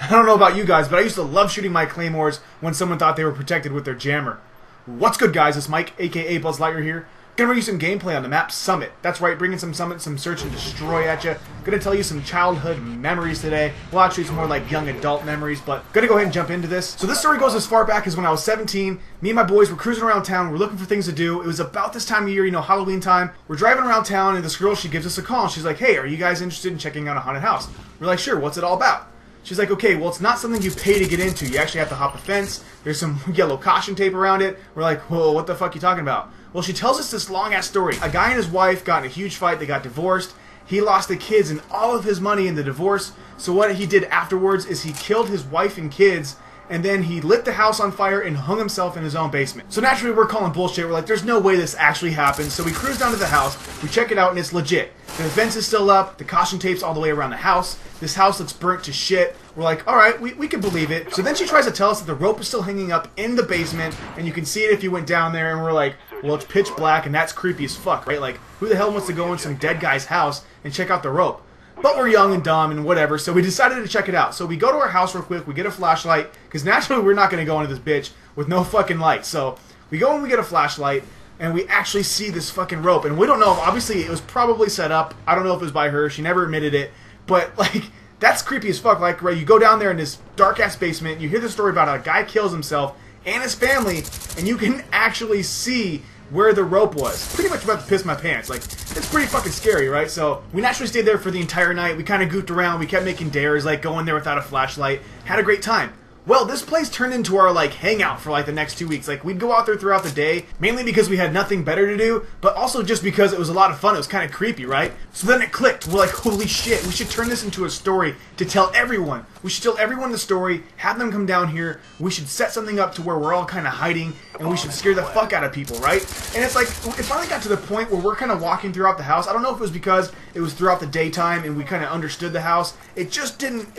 I don't know about you guys, but I used to love shooting my claymores when someone thought they were protected with their jammer. What's good, guys? It's Mike, aka Buzz Lightyear here. Gonna bring you some gameplay on the map Summit. That's right, bringing some Summit, some search and destroy at you. Gonna tell you some childhood memories today. Well, actually, it's more like young adult memories, but gonna go ahead and jump into this. So this story goes as far back as when I was 17. Me and my boys were cruising around town. We're looking for things to do. It was about this time of year, you know, Halloween time. We're driving around town, and this girl, she gives us a call, and she's like, "Hey, are you guys interested in checking out a haunted house?" We're like, "Sure, what's it all about?" She's like, "Okay, well, it's not something you pay to get into. You actually have to hop a fence. There's some yellow caution tape around it." We're like, "Whoa, what the fuck are you talking about?" Well, she tells us this long-ass story. A guy and his wife got in a huge fight. They got divorced. He lost the kids and all of his money in the divorce. So what he did afterwards is he killed his wife and kids, and then he lit the house on fire and hung himself in his own basement. So naturally, we're calling bullshit. We're like, there's no way this actually happened. So we cruise down to the house. We check it out, and it's legit. The fence is still up. The caution tape's all the way around the house. This house looks burnt to shit. We're like, all right, we can believe it. So then she tries to tell us that the rope is still hanging up in the basement, and you can see it if you went down there. And we're like, well, it's pitch black, and that's creepy as fuck, right? Like, who the hell wants to go in some dead guy's house and check out the rope? But we're young and dumb and whatever, so we decided to check it out. So we go to our house real quick, we get a flashlight, because naturally we're not going to go into this bitch with no fucking light. So we go and we get a flashlight, and we actually see this fucking rope. And we don't know, obviously it was probably set up. I don't know if it was by her, she never admitted it. But, like, that's creepy as fuck. Like, right, you go down there in this dark-ass basement, you hear the story about a guy kills himself and his family, and you can actually see where the rope was. Pretty much about to piss my pants. Like, it's pretty fucking scary, right? So we naturally stayed there for the entire night. We kind of goofed around. We kept making dares, like going there without a flashlight. Had a great time. Well, this place turned into our, like, hangout for, like, the next 2 weeks. Like, we'd go out there throughout the day, mainly because we had nothing better to do, but also just because it was a lot of fun. It was kind of creepy, right? So then it clicked. We're like, holy shit, we should turn this into a story to tell everyone. We should tell everyone the story, have them come down here. We should set something up to where we're all kind of hiding, and we should scare the fuck out of people, right? And it's like, it finally got to the point where we're kind of walking throughout the house. I don't know if it was because it was throughout the daytime and we kind of understood the house. It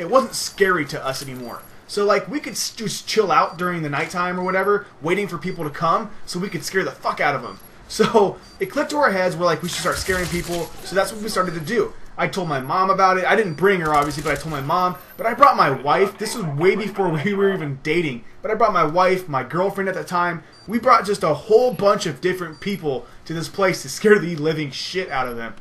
wasn't scary to us anymore. So, like, we could just chill out during the nighttime or whatever, waiting for people to come, so we could scare the fuck out of them. So, it clicked to our heads, we're like, we should start scaring people, so that's what we started to do. I told my mom about it. I didn't bring her, obviously, but I told my mom. But I brought my wife. This was way before we were even dating. But I brought my wife, my girlfriend at the time. We brought just a whole bunch of different people to this place to scare the living shit out of them.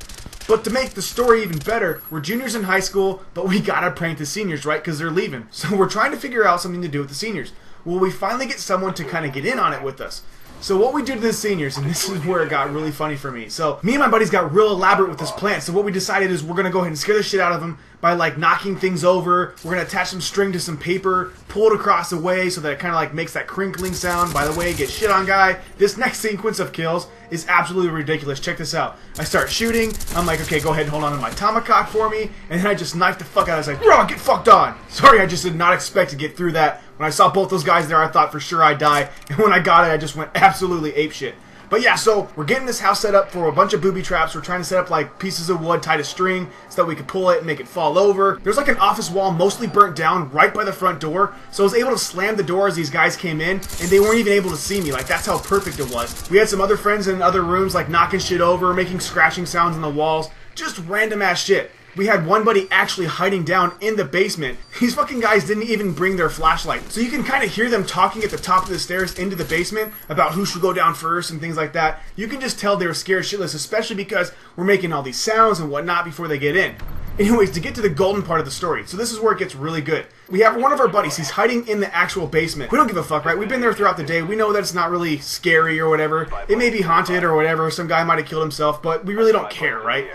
But to make the story even better, we're juniors in high school, but we gotta prank the seniors, right? Because they're leaving. So we're trying to figure out something to do with the seniors. Well, we finally get someone to kind of get in on it with us. So what we do to the seniors, and this is where it got really funny for me. So me and my buddies got real elaborate with this plan. So what we decided is we're going to go ahead and scare the shit out of them by, like, knocking things over. We're going to attach some string to some paper, pull it across the way so that it kind of, like, makes that crinkling sound. By the way, get shit on guy. This next sequence of kills is absolutely ridiculous. Check this out. I start shooting. I'm like, okay, go ahead and hold on to my tomahawk for me. And then I just knife the fuck out. I was like, bro, get fucked on. Sorry, I just did not expect to get through that. When I saw both those guys there, I thought for sure I'd die. And when I got it, I just went absolutely apeshit. But yeah, so we're getting this house set up for a bunch of booby traps. We're trying to set up, like, pieces of wood tied to string so that we could pull it and make it fall over. There's like an office wall mostly burnt down right by the front door. So I was able to slam the door as these guys came in, and they weren't even able to see me. Like, that's how perfect it was. We had some other friends in other rooms, like, knocking shit over, making scratching sounds on the walls. Just random ass shit. We had one buddy actually hiding down in the basement. These fucking guys didn't even bring their flashlight. So you can kind of hear them talking at the top of the stairs into the basement about who should go down first and things like that. You can just tell they were scared shitless, especially because we're making all these sounds and whatnot before they get in. Anyways, to get to the golden part of the story. So this is where it gets really good. We have one of our buddies. He's hiding in the actual basement. We don't give a fuck, right? We've been there throughout the day. We know that it's not really scary or whatever. It may be haunted or whatever. Some guy might have killed himself, but we really don't care, right?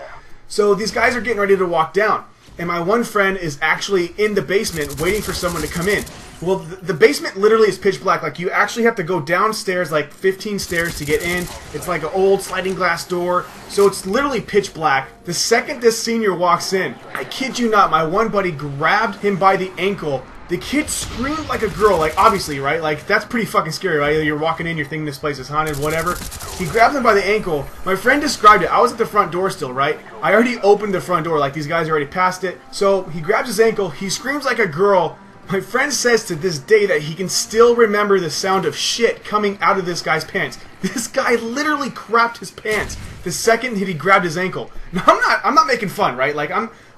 So these guys are getting ready to walk down, and my one friend is actually in the basement waiting for someone to come in. Well, the basement literally is pitch black. Like, you actually have to go downstairs like 15 stairs to get in. It's like an old sliding glass door, so it's literally pitch black. The second this senior walks in, I kid you not, my one buddy grabbed him by the ankle. The kid screamed like a girl, like, obviously, right? Like, that's pretty fucking scary, right? You're walking in, you're thinking this place is haunted, whatever. He grabbed him by the ankle. My friend described it. I was at the front door still, right? I already opened the front door, like, these guys already passed it. So, he grabs his ankle, he screams like a girl. My friend says to this day that he can still remember the sound of shit coming out of this guy's pants. This guy literally crapped his pants the second that he grabbed his ankle. Now, I'm not making fun, right? Like,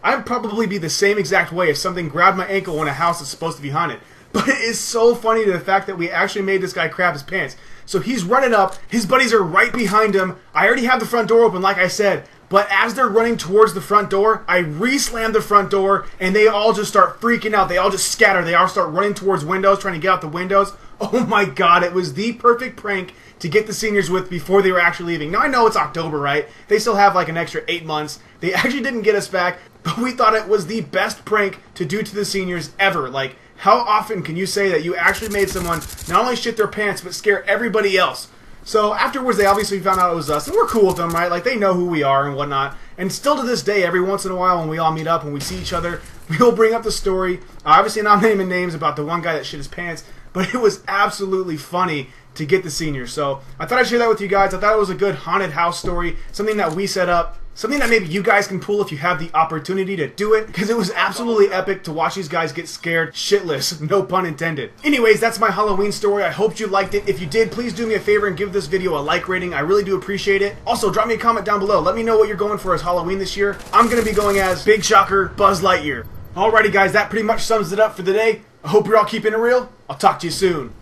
I'd probably be the same exact way if something grabbed my ankle when a house is supposed to be haunted. But it is so funny to the fact that we actually made this guy crap his pants. So he's running up, his buddies are right behind him. I already have the front door open, like I said. But as they're running towards the front door, I re-slam the front door, and they all just start freaking out. They all just scatter. They all start running towards windows, trying to get out the windows. Oh my god, it was the perfect prank to get the seniors with before they were actually leaving. Now I know it's October, right? They still have like an extra 8 months. They actually didn't get us back, but we thought it was the best prank to do to the seniors ever. Like, how often can you say that you actually made someone not only shit their pants, but scare everybody else? So afterwards, they obviously found out it was us, and we're cool with them, right? Like, they know who we are and whatnot. And still to this day, every once in a while when we all meet up and we see each other, we'll bring up the story. Obviously not naming names about the one guy that shit his pants, but it was absolutely funny to get the seniors. So I thought I'd share that with you guys. I thought it was a good haunted house story, something that we set up, something that maybe you guys can pull if you have the opportunity to do it, because it was absolutely epic to watch these guys get scared shitless, no pun intended. Anyways, that's my Halloween story. I hope you liked it. If you did, please do me a favor and give this video a like rating. I really do appreciate it. Also, drop me a comment down below. Let me know what you're going for as Halloween this year. I'm going to be going as, big shocker, Buzz Lightyear. Alrighty guys, that pretty much sums it up for the day. I hope you're all keeping it real. I'll talk to you soon.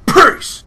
Peace!